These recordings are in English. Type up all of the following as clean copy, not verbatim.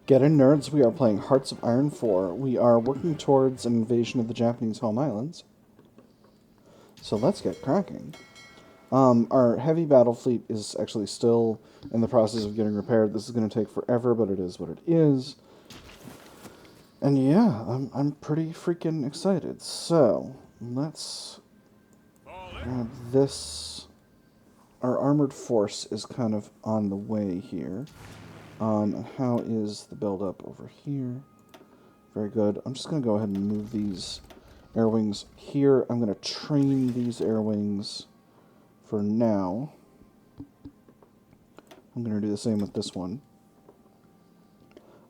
Get in, nerds. We are playing Hearts of Iron 4. We are working towards an invasion of the Japanese home islands. So let's get cracking. Our heavy battle fleet is actually still in the process of getting repaired. This is going to take forever, but it is what it is. And yeah, I'm pretty freaking excited. So let's grab this. Our armored force is kind of on the way here. How is the build-up over here? Very good. I'm just going to go ahead and move these air wings here. I'm going to train these air wings for now. I'm going to do the same with this one.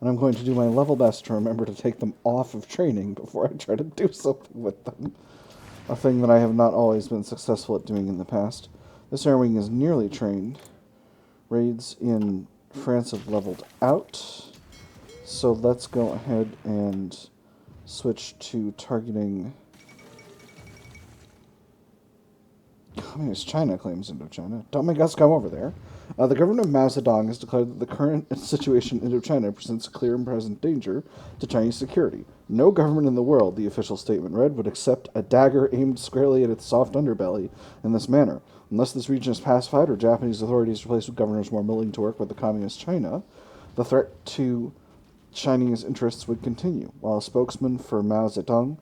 And I'm going to do my level best to remember to take them off of training before I try to do something with them. A thing that I have not always been successful at doing in the past. This air wing is nearly trained. Raids in France have leveled out. So let's go ahead and switch to targeting Communist China claims Indochina. Don't make us come over there. The government of Mao Zedong has declared that the current situation in Indochina presents a clear and present danger to Chinese security. No government in the world, the official statement read, would accept a dagger aimed squarely at its soft underbelly in this manner. Unless this region is pacified or Japanese authorities replaced with governors more willing to work with the Communist China, the threat to Chinese interests would continue, while a spokesman for Mao Zedong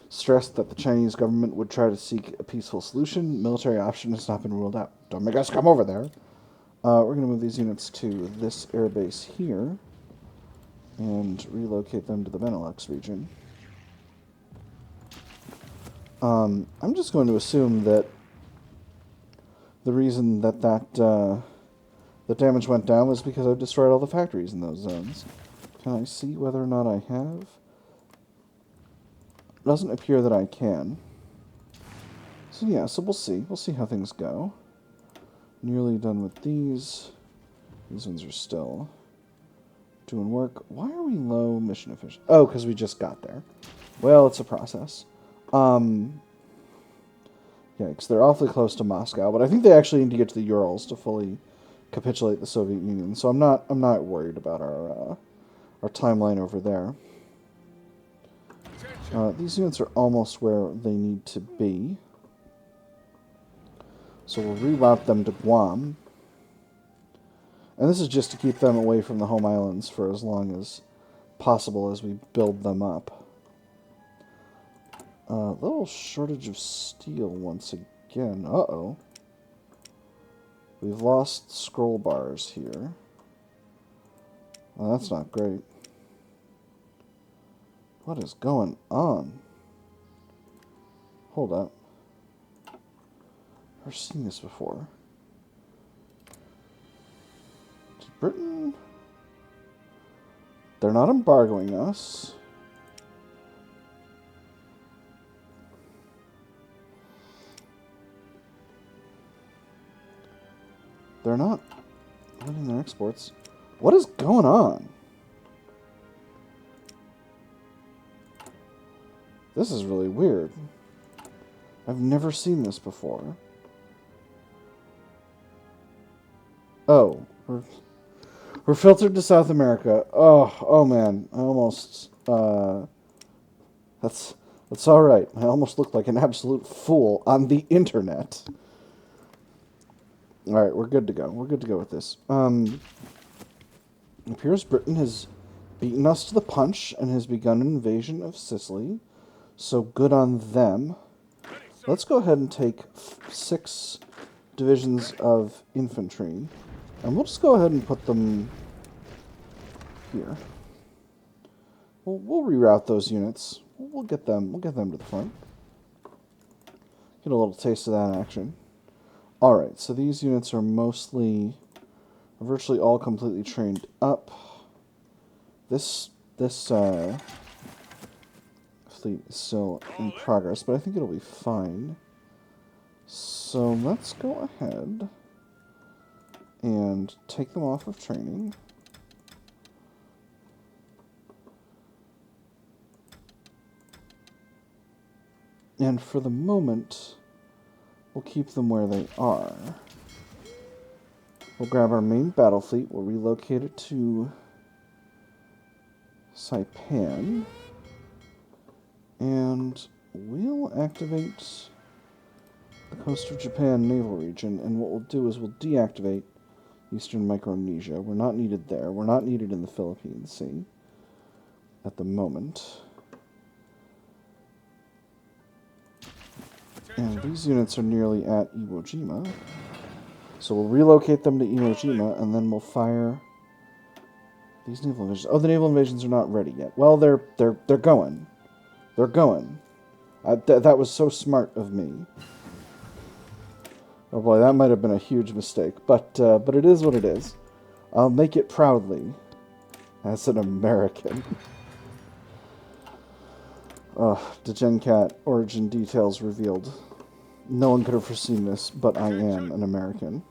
stressed that the Chinese government would try to seek a peaceful solution. Military option has not been ruled out. Don't make us come over there. We're going to move these units to this airbase here and relocate them to the Benelux region. I'm just going to assume that the reason that the damage went down was because I've destroyed all the factories in those zones. Can I see whether or not I have? It doesn't appear that I can. So yeah, so we'll see. We'll see how things go. Nearly done with these. These ones are still doing work. Why are we low mission efficiency? Oh, because we just got there. Well, it's a process. Yeah, because they're awfully close to Moscow, but I think they actually need to get to the Urals to fully capitulate the Soviet Union. So I'm not worried about our timeline over there. These units are almost where they need to be. So we'll reroute them to Guam. And this is just to keep them away from the home islands for as long as possible as we build them up. Little shortage of steel once again. Uh-oh. We've lost scroll bars here. Well, that's not great. What is going on? Hold up. I've seen this before. Did Britain... They're not embargoing us. They're not running their exports. What is going on? This is really weird. I've never seen this before. Oh, we're filtered to South America. Oh man, I almost that's all right. I almost looked like an absolute fool on the internet. All right, we're good to go. We're good to go with this. It appears Britain has beaten us to the punch and has begun an invasion of Sicily. So good on them. Let's go ahead and take 6 divisions of infantry. And we'll just go ahead and put them here. We'll reroute those units. We'll get them to the front. Get a little taste of that action. Alright, so these units are virtually all completely trained up. This fleet is still in progress, but I think it'll be fine. So let's go ahead and take them off of training. And for the moment, we'll keep them where they are. We'll grab our main battle fleet, we'll relocate it to Saipan. And we'll activate the coast of Japan naval region, and what we'll do is we'll deactivate Eastern Micronesia. We're not needed there. We're not needed in the Philippine Sea at the moment. And these units are nearly at Iwo Jima. So we'll relocate them to Iwo Jima, and then we'll fire these naval invasions. Oh, the naval invasions are not ready yet. Well, they're going. They're going. That was so smart of me. Oh boy, that might have been a huge mistake, but it is what it is. I'll make it proudly as an American. DegenCat origin details revealed. No one could have foreseen this, but I am an American.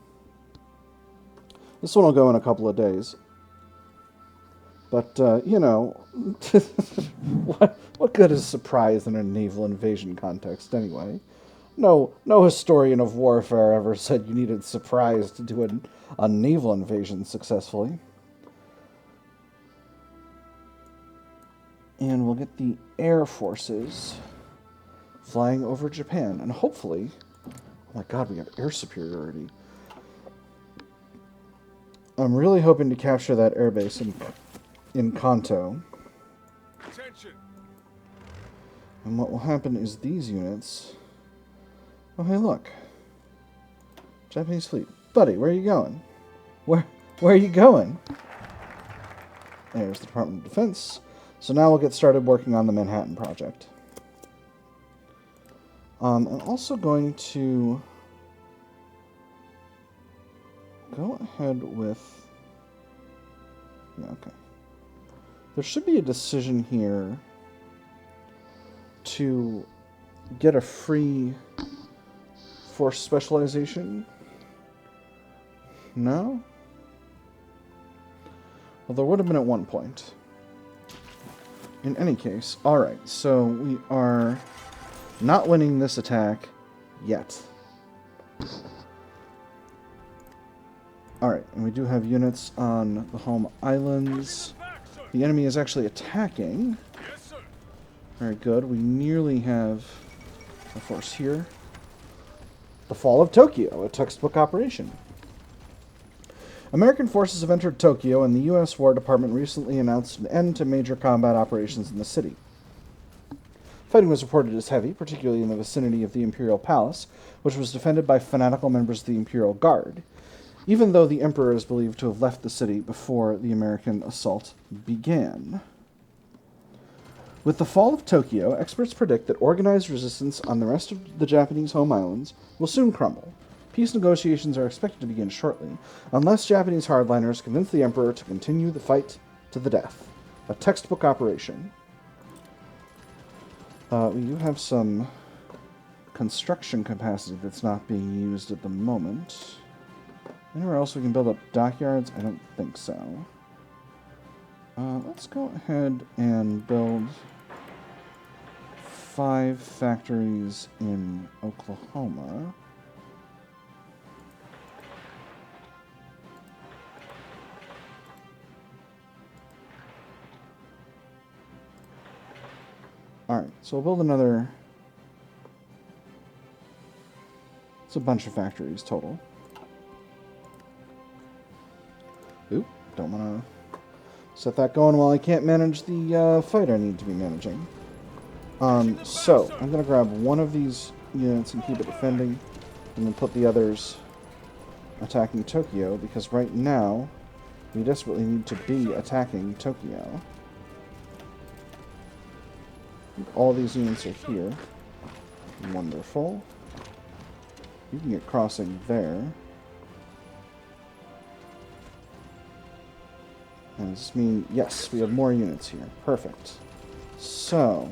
This one will go in a couple of days. But, you know, what good is surprise in a naval invasion context anyway? No historian of warfare ever said you needed surprise to do a naval invasion successfully. And we'll get the air forces flying over Japan. And hopefully... Oh my god, we have air superiority. I'm really hoping to capture that airbase in Kanto. Attention. And what will happen is these units... Oh, hey, look. Japanese fleet. Buddy, where are you going? Where are you going? There's the Department of Defense. So now we'll get started working on the Manhattan Project. I'm also going to go ahead with... Yeah, okay. There should be a decision here to get a free force specialization. No? Well, there would have been at one point. In any case, alright, so we are not winning this attack yet. Alright, and we do have units on the home islands. The enemy is actually attacking. Very good. We nearly have a force here. The fall of Tokyo, a textbook operation. American forces have entered Tokyo, and the U.S. War Department recently announced an end to major combat operations in the city. Fighting was reported as heavy, particularly in the vicinity of the Imperial Palace, which was defended by fanatical members of the Imperial Guard, even though the Emperor is believed to have left the city before the American assault began. With the fall of Tokyo, experts predict that organized resistance on the rest of the Japanese home islands will soon crumble. Peace negotiations are expected to begin shortly, unless Japanese hardliners convince the Emperor to continue the fight to the death. A textbook operation. We do have some construction capacity that's not being used at the moment. Anywhere else we can build up dockyards? I don't think so. Let's go ahead and build 5 factories in Oklahoma. Alright, so we'll build another... It's a bunch of factories total. Oop, don't want to set that going while I can't manage the fight I need to be managing. So, I'm going to grab one of these units and keep it defending, and then put the others attacking Tokyo, because right now, we desperately need to be attacking Tokyo. All these units are here. Wonderful. You can get crossing there. And does this mean, yes, we have more units here. Perfect. So,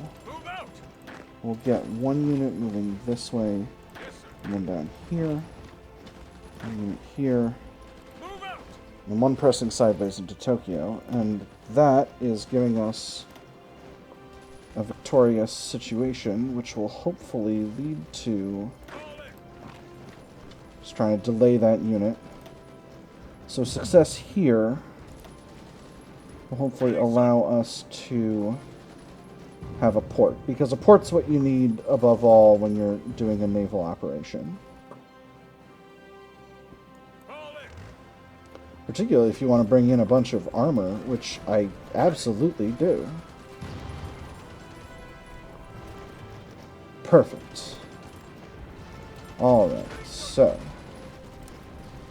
we'll get one unit moving this way, and then down here, one unit here, and one pressing sideways into Tokyo, and that is giving us a victorious situation, which will hopefully lead to just trying to delay that unit. So success here will hopefully allow us to have a port, because a port's what you need above all when you're doing a naval operation. Particularly if you want to bring in a bunch of armor, which I absolutely do. Perfect. Alright, so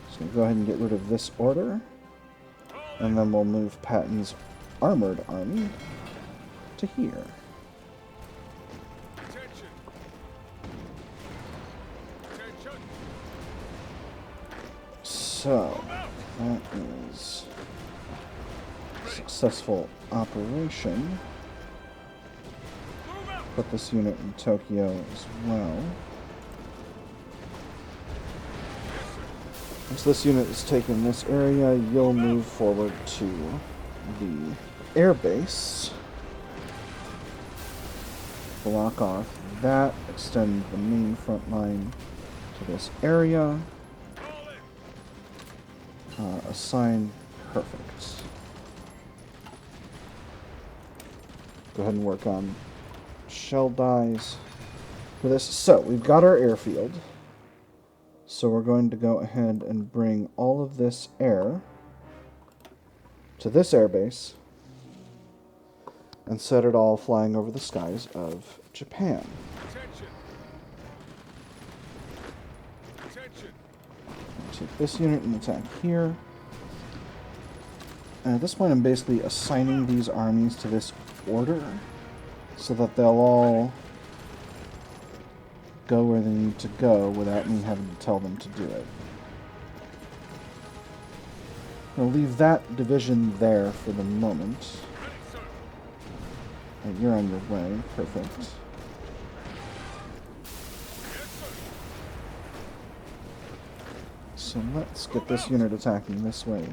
just going to go ahead and get rid of this order, and then we'll move Patton's armored army to here. So, that is a successful operation. Put this unit in Tokyo as well. Once this unit is taken this area, you'll move forward to the air base. Block off that, extend the main front line to this area. Assign perfect. Go ahead and work on shell dies for this. So, we've got our airfield. So we're going to go ahead and bring all of this air to this airbase and set it all flying over the skies of Japan. Take this unit and attack here. And at this point I'm basically assigning these armies to this order so that they'll all go where they need to go without me having to tell them to do it. I'll leave that division there for the moment. Right, you're on your way. Perfect. So let's get this unit attacking this way.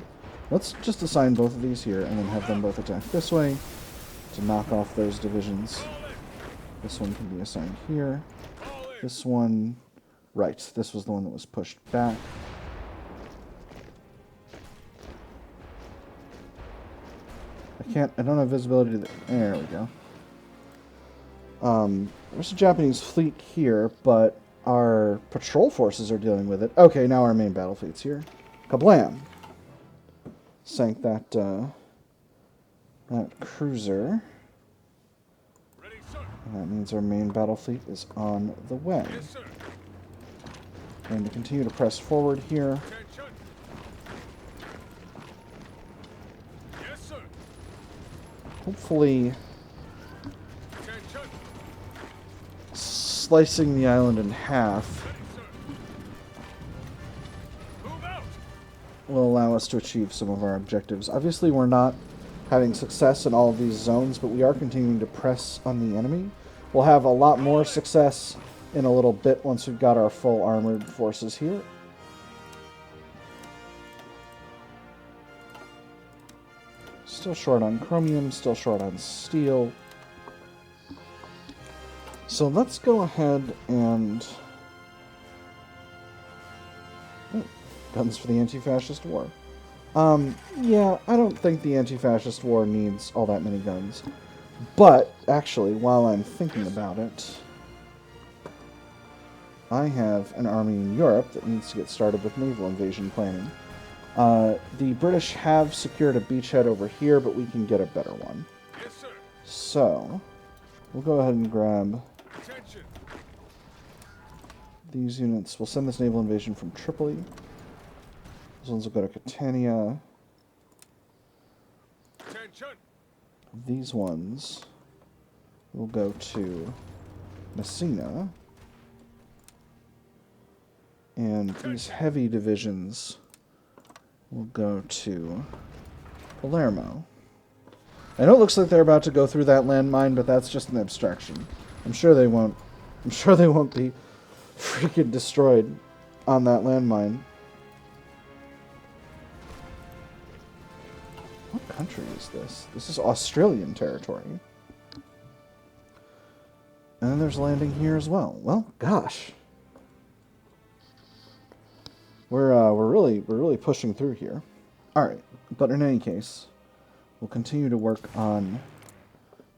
Let's just assign both of these here and then have them both attack this way to knock off those divisions. This one can be assigned here. This one... Right, this was the one that was pushed back. I don't have visibility to the... There we go. There's a Japanese fleet here, but our patrol forces are dealing with it. Okay, now our main battle fleet's here. Kablam! Sank that, that cruiser. And that means our main battle fleet is on the way. Going to continue to press forward here. Hopefully slicing the island in half will allow us to achieve some of our objectives. Obviously, we're not having success in all of these zones, but we are continuing to press on the enemy. We'll have a lot more success in a little bit once we've got our full armored forces here. Still short on chromium, still short on steel. So let's go ahead and... Oh, guns for the anti-fascist war. Yeah, I don't think the anti-fascist war needs all that many guns. But, actually, while I'm thinking about it, I have an army in Europe that needs to get started with naval invasion planning. The British have secured a beachhead over here, but we can get a better one. Yes, sir. So, we'll go ahead and grab these units. We'll send this naval invasion from Tripoli. These ones will go to Catania. Attention. These ones will go to Messina. And these heavy divisions will go to Palermo. I know it looks like they're about to go through that landmine, but that's just an abstraction. I'm sure they won't be freaking destroyed on that landmine. What country is this? This is Australian territory. And then there's landing here as well. Well, gosh. We're really pushing through here. All right, but in any case, We'll continue to work on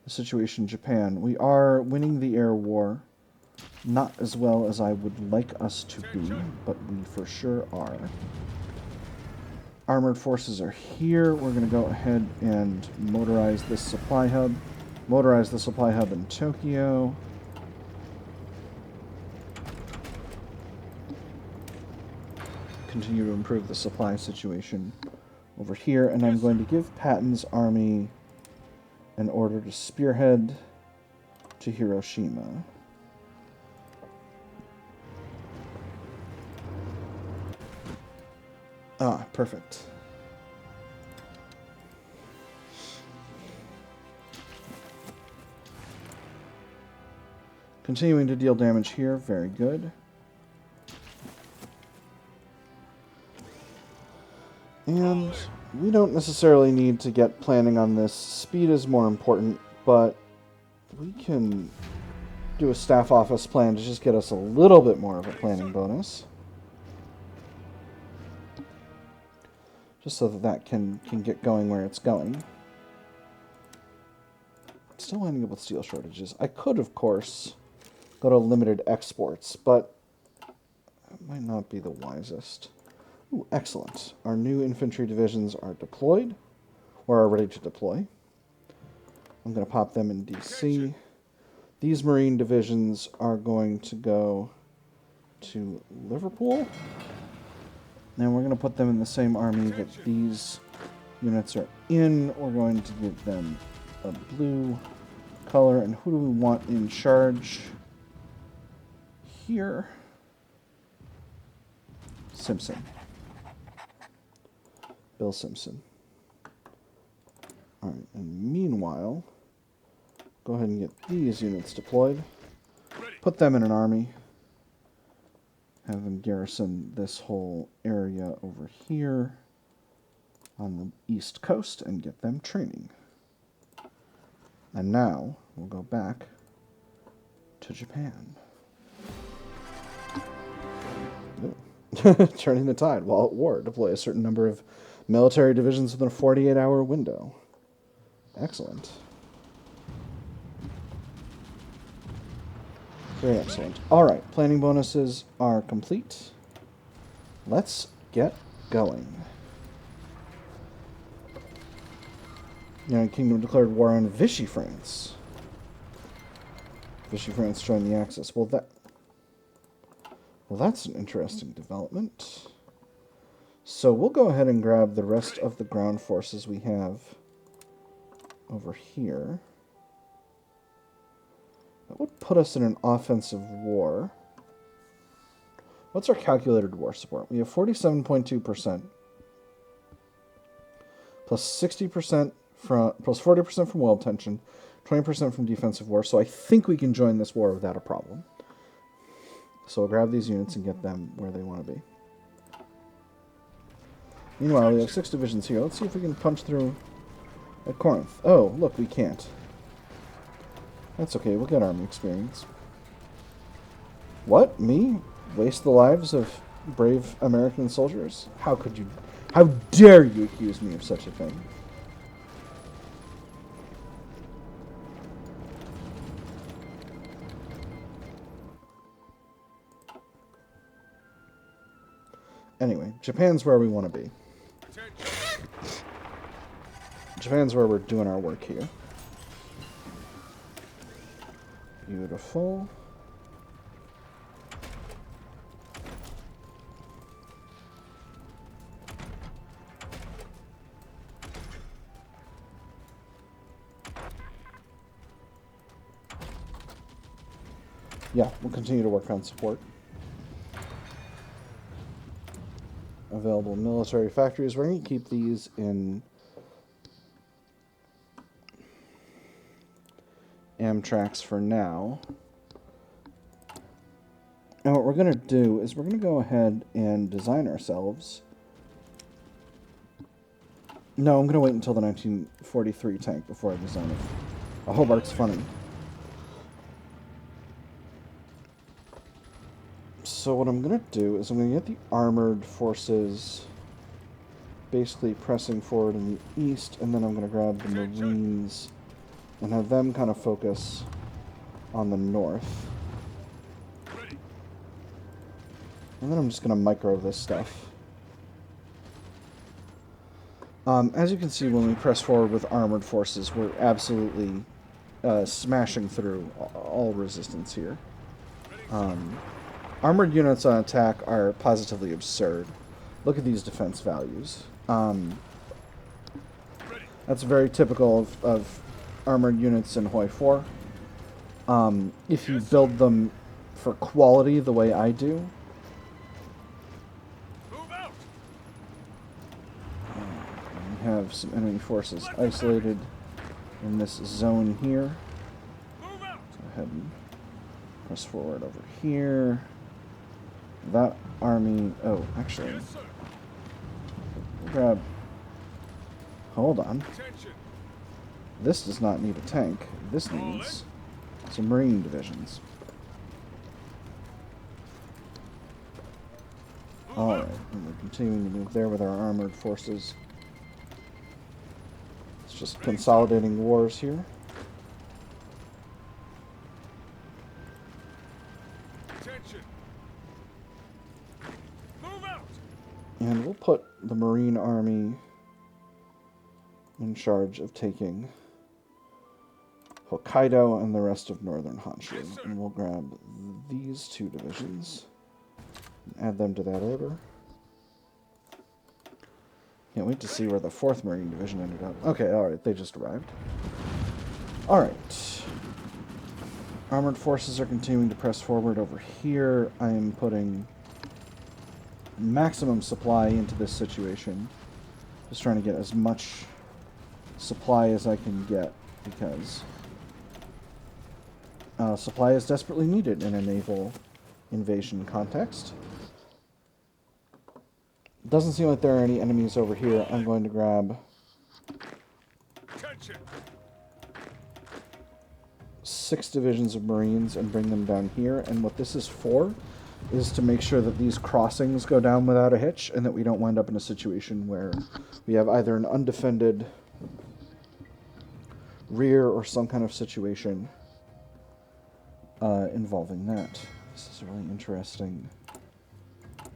the situation in Japan. We are winning the air war. Not as well as I would like us to be, but we for sure are. Armored forces are here. We're going to go ahead and motorize this supply hub. Motorize the supply hub in Tokyo. Continue to improve the supply situation over here. And I'm going to give Patton's army an order to spearhead to Hiroshima. Ah, perfect. Continuing to deal damage here. Very good. And we don't necessarily need to get planning on this. Speed is more important, but we can do a staff office plan to just get us a little bit more of a planning bonus. Just so that that can get going where it's going. Still ending up with steel shortages. I could, of course, go to limited exports, but it might not be the wisest. Ooh, excellent. Our new infantry divisions are deployed, or are ready to deploy. I'm going to pop them in DC. These marine divisions are going to go to Liverpool. And we're going to put them in the same army that these units are in. We're going to give them a blue color. And who do we want in charge here? Simpson. Bill Simpson. Alright, and meanwhile, go ahead and get these units deployed. Put them in an army. Have them garrison this whole area over here on the east coast and get them training. And now we'll go back to Japan. Turning the tide while at war. Deploy a certain number of military divisions within a 48-hour window. Excellent. Very excellent. Alright, planning bonuses are complete. Let's get going. United Kingdom declared war on Vichy France. Vichy France joined the Axis. Well, that's an interesting development. So we'll go ahead and grab the rest of the ground forces we have over here. That would put us in an offensive war. What's our calculated war support? We have 47.2%. Plus 60% from, plus 40% from world tension, 20% from defensive war. So I think we can join this war without a problem. So we'll grab these units and get them where they want to be. Meanwhile, we have 6 divisions here. Let's see if we can punch through at Corinth. Oh, look, we can't. That's okay, we'll get army experience. What? Me? Waste the lives of brave American soldiers? How could you... How dare you accuse me of such a thing? Anyway, Japan's where we want to be. Japan's where we're doing our work here. Beautiful. Yeah, we'll continue to work on support. Available military factories. We're going to keep these in Amtraks for now. And what we're going to do is we're going to go ahead and design ourselves. No, I'm going to wait until the 1943 tank before I design it. Hobart's funny. So what I'm going to do is I'm going to get the armored forces basically pressing forward in the east, and then I'm going to grab the Marines and have them kind of focus on the north. And then I'm just going to micro this stuff. As you can see, when we press forward with armored forces, we're absolutely smashing through all resistance here. Armored units on attack are positively absurd. Look at these defense values. That's very typical of armored units in Hoi 4. If you build them for quality the way I do, we have some enemy forces isolated in this zone here. Go ahead and press forward over here. That army... Oh, actually... Grab... Hold on. This does not need a tank. This needs some Marine divisions. Alright, and we're continuing to move there with our armored forces. It's just consolidating wars here. And we'll put the Marine Army in charge of taking Hokkaido and the rest of northern Honshu. And we'll grab these two divisions and add them to that order. Can't wait to see where the 4th Marine Division ended up. Okay, alright, they just arrived. Alright. Armored forces are continuing to press forward over here. I am putting maximum supply into this situation. Just trying to get as much supply as I can get, because supply is desperately needed in a naval invasion context. Doesn't seem like there are any enemies over here. I'm going to grab 6 divisions of Marines and bring them down here. And what this is for is to make sure that these crossings go down without a hitch, and that we don't wind up in a situation where we have either an undefended rear or some kind of situation involving that. This is a really interesting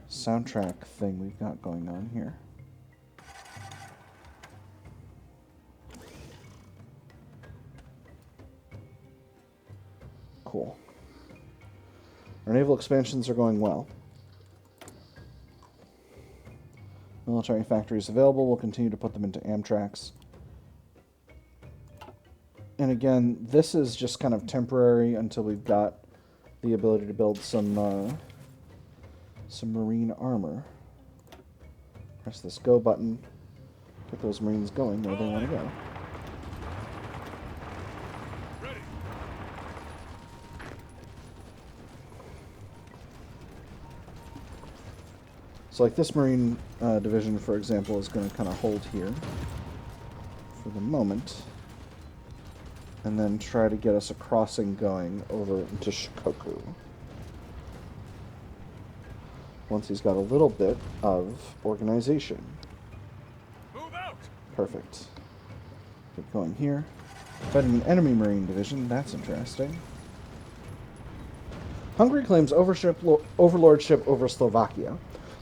soundtrack thing we've got going on here. Cool. Our naval expansions are going well. Military factories available. We'll continue to put them into Amtraks. And again, this is just kind of temporary until we've got the ability to build some Marine armor. Press this go button. Get those Marines going where they want to go. So like this Marine division, for example, is going to kind of hold here for the moment, and then try to get us a crossing going over into Shikoku. Once he's got a little bit of organization. Move out. Perfect. Get going here. Fighting an enemy Marine division, that's interesting. Hungary claims overlordship over Slovakia.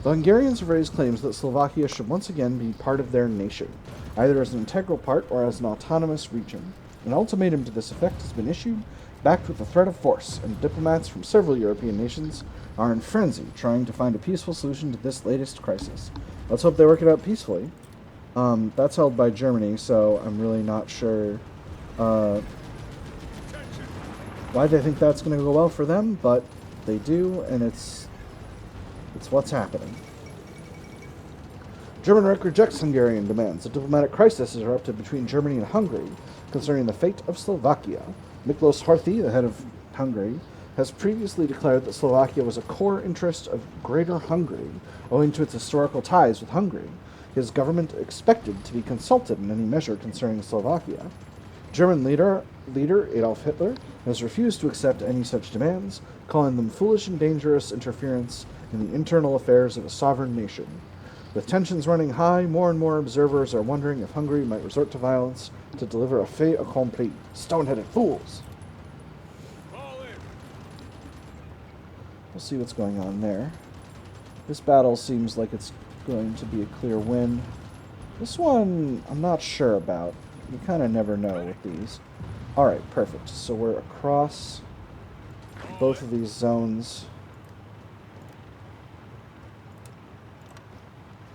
The Hungarians have raised claims that Slovakia should once again be part of their nation, either as an integral part or as an autonomous region. An ultimatum to this effect has been issued, backed with the threat of force, and diplomats from several European nations are in frenzy trying to find a peaceful solution to this latest crisis. Let's hope they work it out peacefully. That's held by Germany, so I'm really not sure why they think that's going to go well for them, but they do, and it's what's happening. German Reich rejects Hungarian demands. A diplomatic crisis has erupted between Germany and Hungary concerning the fate of Slovakia. Miklos Horthy, the head of Hungary, has previously declared that Slovakia was a core interest of Greater Hungary, owing to its historical ties with Hungary. His government expected to be consulted in any measure concerning Slovakia. German leader Adolf Hitler has refused to accept any such demands, calling them foolish and dangerous interference in the internal affairs of a sovereign nation. With tensions running high, more and more observers are wondering if Hungary might resort to violence to deliver a fait accompli. Stone-headed fools! We'll see what's going on there. This battle seems like it's going to be a clear win. This one, I'm not sure about. You kind of never know with these. Alright, perfect. So we're across both of these zones.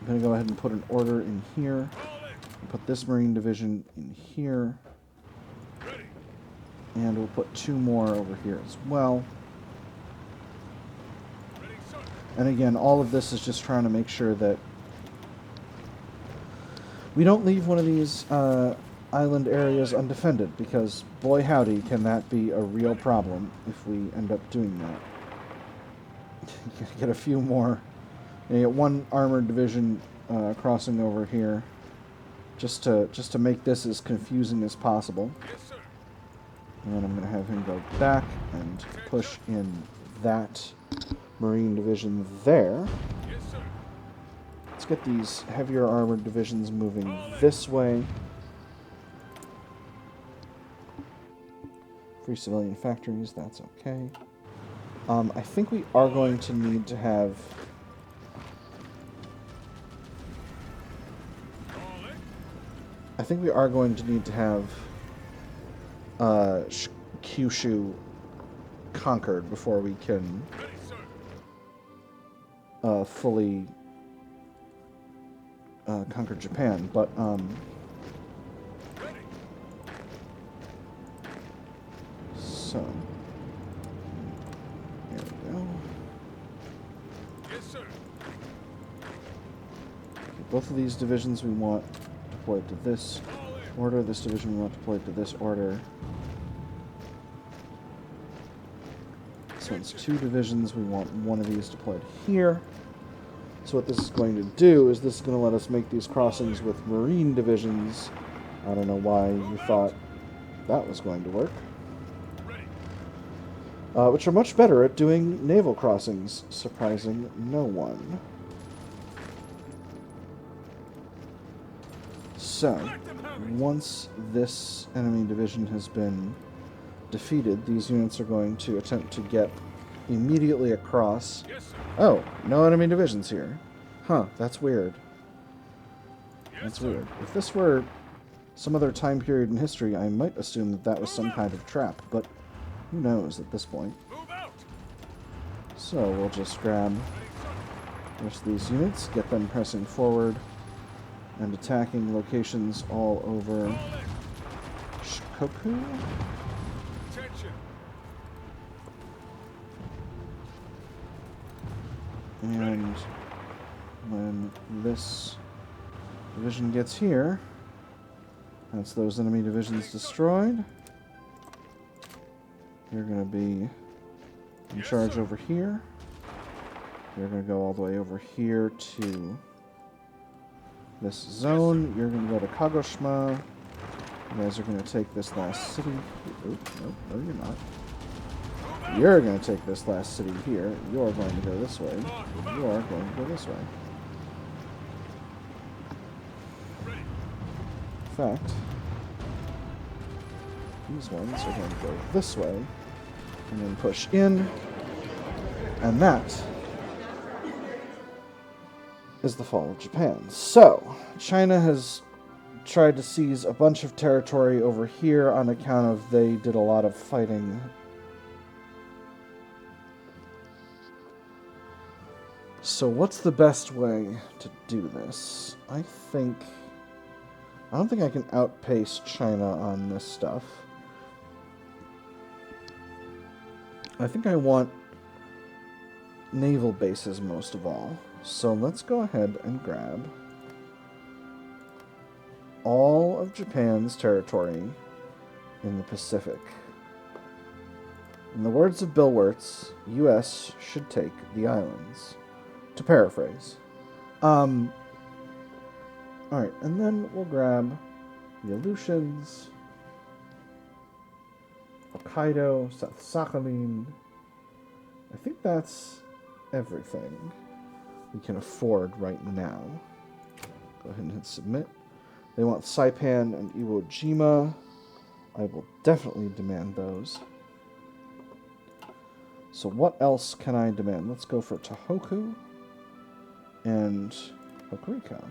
I'm going to go ahead and put an order in here. Put this Marine Division in here. And we'll put 2 more over here as well. And again, all of this is just trying to make sure that we don't leave one of these island areas undefended, because boy howdy can that be a real problem if we end up doing that. Get a few more. You get 1 armored division crossing over here, just to make this as confusing as possible. And then I'm going to have him go back and push in that Marine division there. Let's get these heavier armored divisions moving this way. Free civilian factories, that's okay. I think we are going to need to have... Kyushu conquered before we can fully conquer Japan, but so there we go. Yes, sir. Okay, both of these divisions we want deployed to this order. This division we want deployed to this order. So it's 2 divisions. We want 1 of these deployed here. So what this is going to do is this is going to let us make these crossings with Marine divisions. I don't know why you thought that was going to work. Which are much better at doing naval crossings, surprising no one. So, once this enemy division has been defeated, these units are going to attempt to get immediately across. Oh, no enemy divisions here. Huh, that's weird. That's weird. If this were some other time period in history, I might assume that that was some kind of trap, but who knows at this point. So we'll just grab the rest of these units, get them pressing forward, and attacking locations all over Shikoku. And when this division gets here, that's those enemy divisions destroyed. You're going to be in charge over here. You're going to go all the way over here to this zone. You're going to go to Kagoshima. You guys are going to take this last city. Oop, no, you're not. You're going to take this last city here. You're going to go this way. You are going to go this way. In fact, these ones are going to go this way and then push in. And that is the fall of Japan. So, China has tried to seize a bunch of territory over here on account of they did a lot of fighting. So what's the best way to do this? I don't think I can outpace China on this stuff. I think I want naval bases most of all. So let's go ahead and grab all of Japan's territory in the Pacific. In the words of Bill Wirtz, U.S. should take the islands. To paraphrase. Alright, and then we'll grab the Aleutians, Hokkaido, South Sakhalin. I think that's everything. we can afford right now. Go ahead and hit submit. They want Saipan and Iwo Jima. I will definitely demand those. So what else can I demand? Let's go for Tohoku and Hokuriku.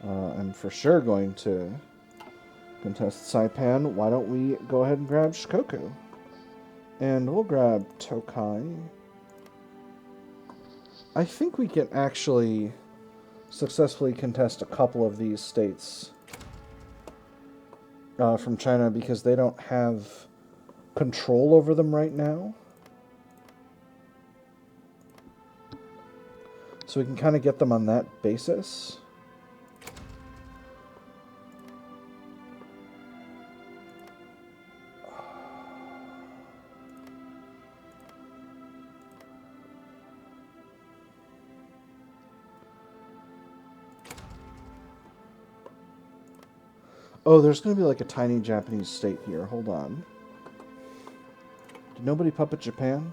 I'm for sure going to contest Saipan. Why don't we go ahead and grab Shikoku? And we'll grab Tokai. I think we can actually successfully contest a couple of these states from China because they don't have control over them right now. So we can kind of get them on that basis. Oh, there's going to be like a tiny Japanese state here. Hold on. Did nobody puppet Japan?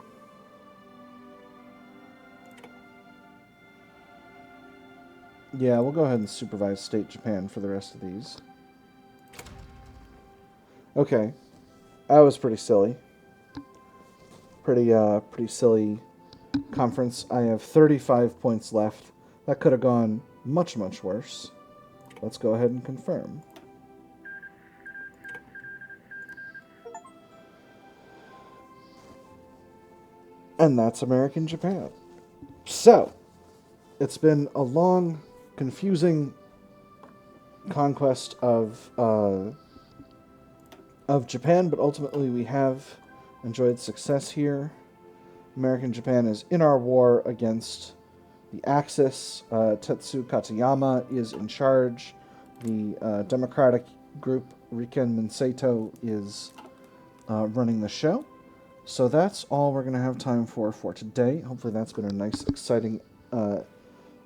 Yeah, we'll go ahead and supervise state Japan for the rest of these. Okay. That was pretty silly. Pretty silly conference. I have 35 points left. That could have gone much, much worse. Let's go ahead and confirm. And that's American Japan. So, it's been a long, confusing conquest of Japan, but ultimately we have enjoyed success here. American Japan is in our war against the Axis. Tetsu Katayama is in charge. The Democratic group Riken Minseito is running the show. So that's all we're going to have time for today. Hopefully that's been a nice, exciting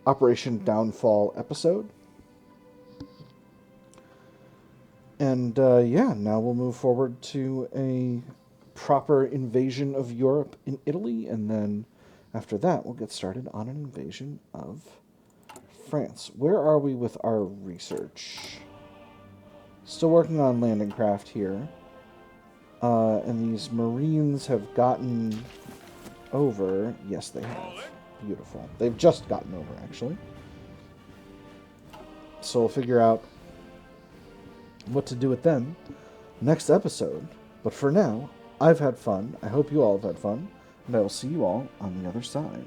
Operation Downfall episode. And yeah, now we'll move forward to a proper invasion of Europe in Italy, and then after that we'll get started on an invasion of France. Where are we with our research? Still working on landing craft here. And these Marines have gotten over. Yes, they have. Beautiful. They've just gotten over, actually. So we'll figure out what to do with them next episode. But for now, I've had fun. I hope you all have had fun. And I will see you all on the other side.